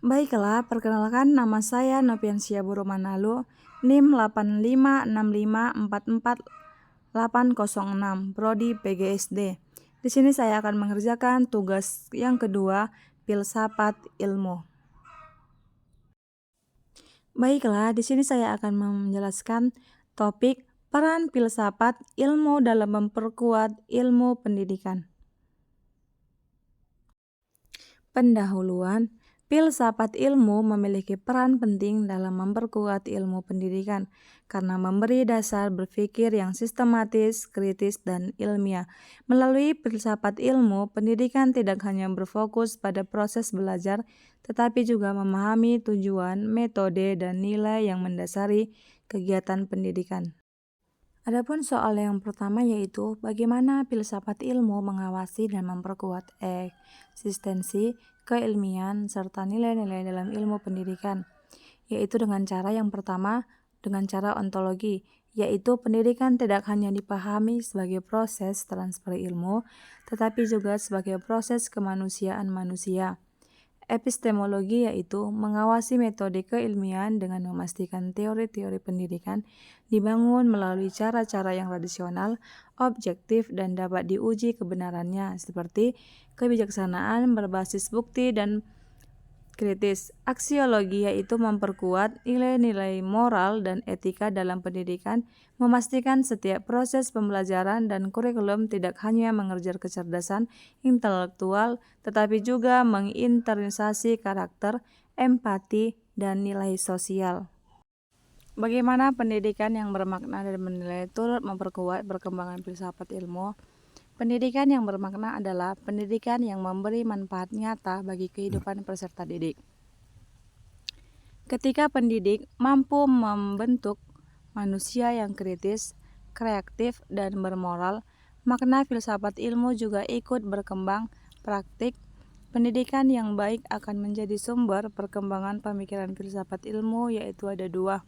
Baiklah, perkenalkan nama saya Nopiansia Burumanalu, NIM 85544806, Prodi PGSD. Di sini saya akan mengerjakan tugas yang kedua, filsafat ilmu. Baiklah, di sini saya akan menjelaskan topik peran filsafat ilmu dalam memperkuat ilmu pendidikan. Pendahuluan, filsafat ilmu memiliki peran penting dalam memperkuat ilmu pendidikan karena memberi dasar berpikir yang sistematis, kritis, dan ilmiah. Melalui filsafat ilmu, pendidikan tidak hanya berfokus pada proses belajar, tetapi juga memahami tujuan, metode, dan nilai yang mendasari kegiatan pendidikan. Adapun soal yang pertama yaitu bagaimana filsafat ilmu mengawasi dan memperkuat eksistensi, keilmian, serta nilai-nilai dalam ilmu pendidikan, yaitu dengan cara yang pertama, dengan cara ontologi, yaitu pendidikan tidak hanya dipahami sebagai proses transfer ilmu, tetapi juga sebagai proses kemanusiaan manusia. Epistemologi yaitu mengawasi metode keilmian dengan memastikan teori-teori pendidikan dibangun melalui cara-cara yang rasional, objektif, dan dapat diuji kebenarannya seperti kebijaksanaan berbasis bukti dan kritis. Aksiologi yaitu memperkuat nilai-nilai moral dan etika dalam pendidikan, memastikan setiap proses pembelajaran dan kurikulum tidak hanya mengejar kecerdasan intelektual, tetapi juga menginternalisasi karakter, empati, dan nilai sosial. Bagaimana pendidikan yang bermakna dan bernilai turut memperkuat perkembangan filsafat ilmu? Pendidikan yang bermakna adalah pendidikan yang memberi manfaat nyata bagi kehidupan peserta didik. Ketika pendidik mampu membentuk manusia yang kritis, kreatif, dan bermoral, makna filsafat ilmu juga ikut berkembang praktik. Pendidikan yang baik akan menjadi sumber perkembangan pemikiran filsafat ilmu, yaitu ada dua,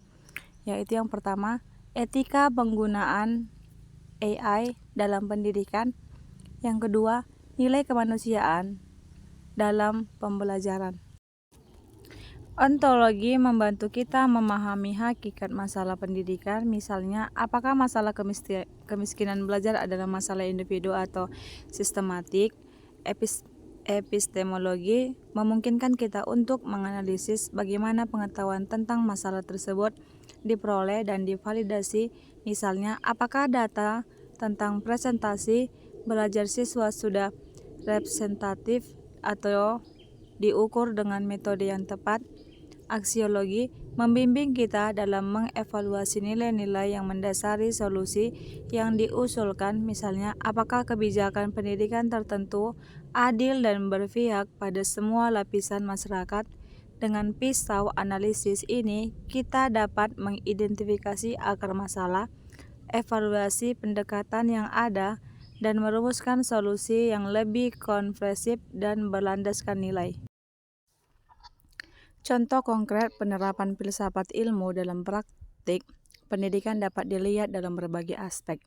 yaitu yang pertama, etika penggunaan AI dalam pendidikan. Yang kedua, nilai kemanusiaan dalam pembelajaran. Ontologi membantu kita memahami hakikat masalah pendidikan, misalnya apakah masalah kemiskinan belajar adalah masalah individu atau sistematik. Epistemologi memungkinkan kita untuk menganalisis bagaimana pengetahuan tentang masalah tersebut diperoleh dan divalidasi, misalnya apakah data tentang presentasi belajar siswa sudah representatif atau diukur dengan metode yang tepat. Aksiologi membimbing kita dalam mengevaluasi nilai-nilai yang mendasari solusi yang diusulkan, misalnya apakah kebijakan pendidikan tertentu adil dan berpihak pada semua lapisan masyarakat. Dengan pisau analisis ini, kita dapat mengidentifikasi akar masalah, evaluasi pendekatan yang ada, dan merumuskan solusi yang lebih komprehensif dan berlandaskan nilai. Contoh konkret penerapan filsafat ilmu dalam praktik pendidikan dapat dilihat dalam berbagai aspek.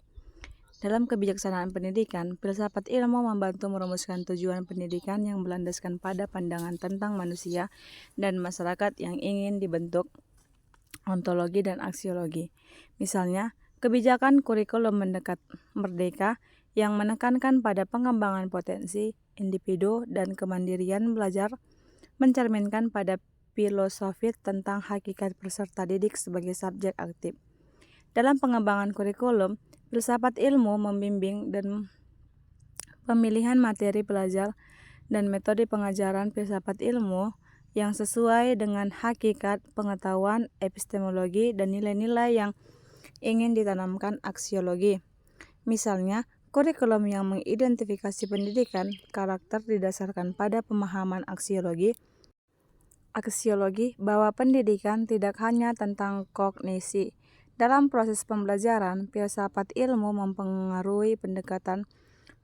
Dalam kebijaksanaan pendidikan, filsafat ilmu membantu merumuskan tujuan pendidikan yang berlandaskan pada pandangan tentang manusia dan masyarakat yang ingin dibentuk, ontologi dan aksiologi. Misalnya, kebijakan kurikulum merdeka yang menekankan pada pengembangan potensi individu dan kemandirian belajar, mencerminkan pada filosofi tentang hakikat peserta didik sebagai subjek aktif. Dalam pengembangan kurikulum, filsafat ilmu membimbing dan pemilihan materi belajar dan metode pengajaran filsafat ilmu yang sesuai dengan hakikat pengetahuan epistemologi dan nilai-nilai yang ingin ditanamkan aksiologi. Misalnya, kurikulum yang mengidentifikasi pendidikan karakter didasarkan pada pemahaman aksiologi bahwa pendidikan tidak hanya tentang kognisi. Dalam proses pembelajaran, filsafat ilmu mempengaruhi pendekatan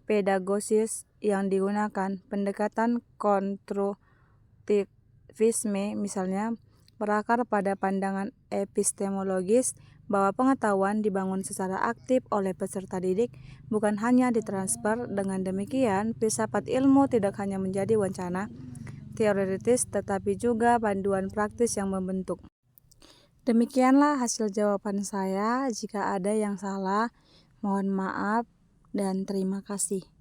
pedagogis yang digunakan. Pendekatan konstruktivisme misalnya berakar pada pandangan epistemologis bahwa pengetahuan dibangun secara aktif oleh peserta didik, bukan hanya ditransfer. Dengan demikian, filsafat ilmu tidak hanya menjadi wacana, teoritis tetapi juga panduan praktis yang membentuk. Demikianlah hasil jawaban saya. Jika ada yang salah, mohon maaf dan terima kasih.